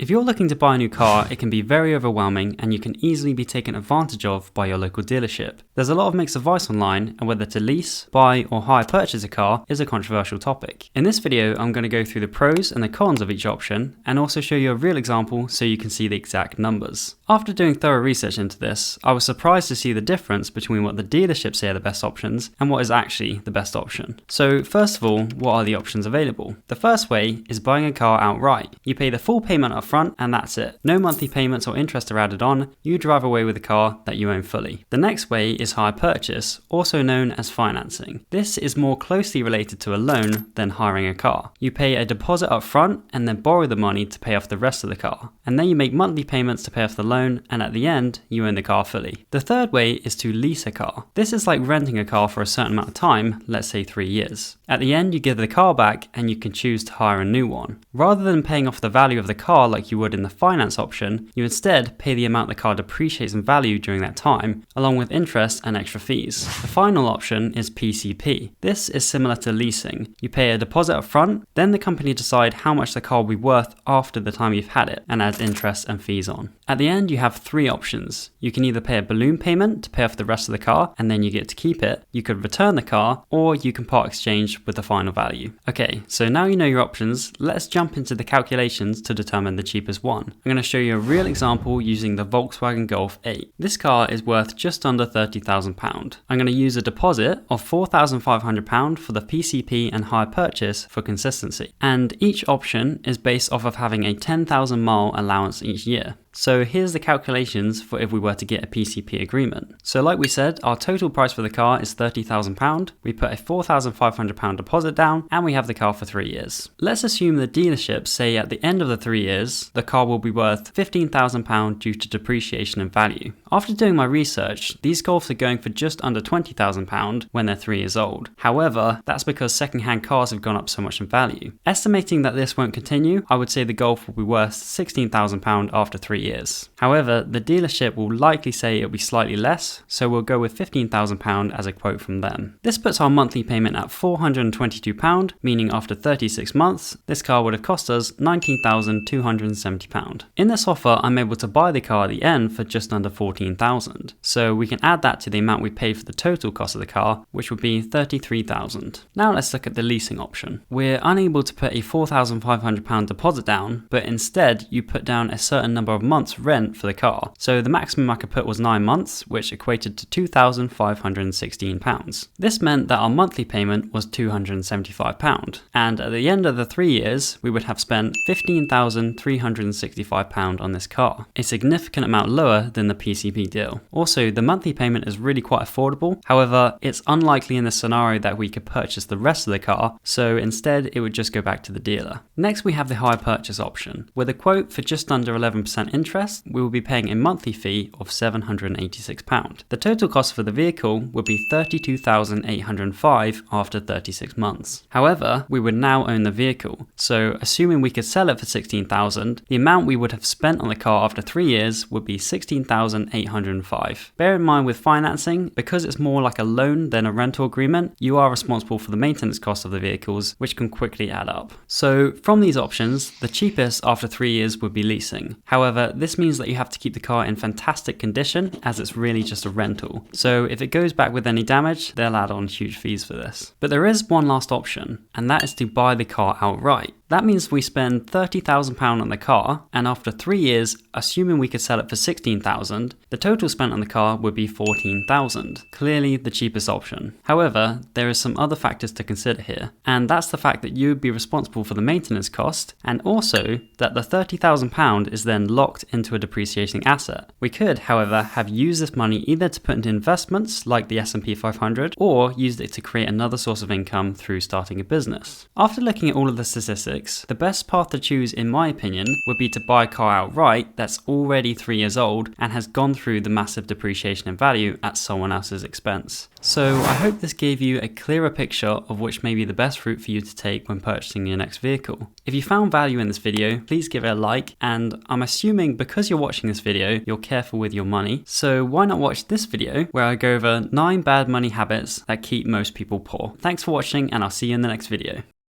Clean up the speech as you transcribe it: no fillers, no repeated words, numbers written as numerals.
If you're looking to buy a new car, it can be very overwhelming and you can easily be taken advantage of by your local dealership. There's a lot of mixed advice online, and whether to lease, buy or hire purchase a car is a controversial topic. In this video, I'm going to go through the pros and the cons of each option and also show you a real example so you can see the exact numbers. After doing thorough research into this, I was surprised to see the difference between what the dealerships say are the best options and what is actually the best option. So first of all, what are the options available? The first way is buying a car outright. You pay the full payment up front and that's it. No monthly payments or interest are added on, you drive away with a car that you own fully. The next way is hire purchase, also known as financing. This is more closely related to a loan than hiring a car. You pay a deposit up front and then borrow the money to pay off the rest of the car. And then you make monthly payments to pay off the loan, and at the end, you own the car fully. The third way is to lease a car. This is like renting a car for a certain amount of time, let's say 3 years. At the end, you give the car back and you can choose to hire a new one. Rather than paying off the value of the car like you would in the finance option, you instead pay the amount the car depreciates in value during that time, along with interest and extra fees. The final option is PCP. This is similar to leasing. You pay a deposit up front, then the company decide how much the car will be worth after the time you've had it, and adds interest and fees on. At the end, you have 3 options. You can either pay a balloon payment to pay off the rest of the car, and then you get to keep it. You could return the car, or you can part exchange with the final value. Okay, so now you know your options, let's jump into the calculations to determine the cheapest one. I'm going to show you a real example using the Volkswagen Golf 8. This car is worth just under £30,000. I'm going to use a deposit of £4,500 for the PCP and hire purchase for consistency. And each option is based off of having a 10,000 mile allowance each year. So here's the calculations for if we were to get a PCP agreement. So like we said, our total price for the car is £30,000. We put a £4,500 deposit down and we have the car for 3 years. Let's assume the dealerships say at the end of the 3 years, the car will be worth £15,000 due to depreciation in value. After doing my research, these Golfs are going for just under £20,000 when they're 3 years old. However, that's because second-hand cars have gone up so much in value. Estimating that this won't continue, I would say the Golf will be worth £16,000 after 3 years. However, the dealership will likely say it'll be slightly less, so we'll go with £15,000 as a quote from them. This puts our monthly payment at £422, meaning after 36 months, this car would have cost us £19,270. In this offer, I'm able to buy the car at the end for just under £14,000, so we can add that to the amount we paid for the total cost of the car, which would be £33,000. Now let's look at the leasing option. We're unable to put a £4,500 deposit down, but instead you put down a certain number of months rent for the car. So the maximum I could put was 9 months, which equated to £2,516. This meant that our monthly payment was £275, and at the end of the 3 years, we would have spent £15,365 on this car, a significant amount lower than the PCP deal. Also, the monthly payment is really quite affordable. However, it's unlikely in the scenario that we could purchase the rest of the car, so instead it would just go back to the dealer. Next, we have the hire purchase option. With a quote for just under 11% interest, we will be paying a monthly fee of £786. The total cost for the vehicle would be £32,805 after 36 months. However, we would now own the vehicle, so assuming we could sell it for £16,000, the amount we would have spent on the car after 3 years would be £16,805. Bear in mind with financing, because it's more like a loan than a rental agreement, you are responsible for the maintenance cost of the vehicles, which can quickly add up. So from these options, the cheapest after 3 years would be leasing. However, this means that you have to keep the car in fantastic condition, as it's really just a rental. So if it goes back with any damage, they'll add on huge fees for this. But there is one last option, and that is to buy the car outright. That means we spend £30,000 on the car, and after 3 years, assuming we could sell it for £16,000, the total spent on the car would be £14,000. Clearly the cheapest option. However, there is some other factors to consider here, and that's the fact that you would be responsible for the maintenance cost, and also that the £30,000 is then locked into a depreciating asset. We could, however, have used this money either to put into investments like the S&P 500, or used it to create another source of income through starting a business. After looking at all of the statistics, the best path to choose, in my opinion, would be to buy a car outright that's already 3 years old and has gone through the massive depreciation in value at someone else's expense. So I hope this gave you a clearer picture of which may be the best route for you to take when purchasing your next vehicle. If you found value in this video, please give it a like, and I'm assuming because you're watching this video, you're careful with your money, so why not watch this video where I go over 9 bad money habits that keep most people poor. Thanks for watching, and I'll see you in the next video.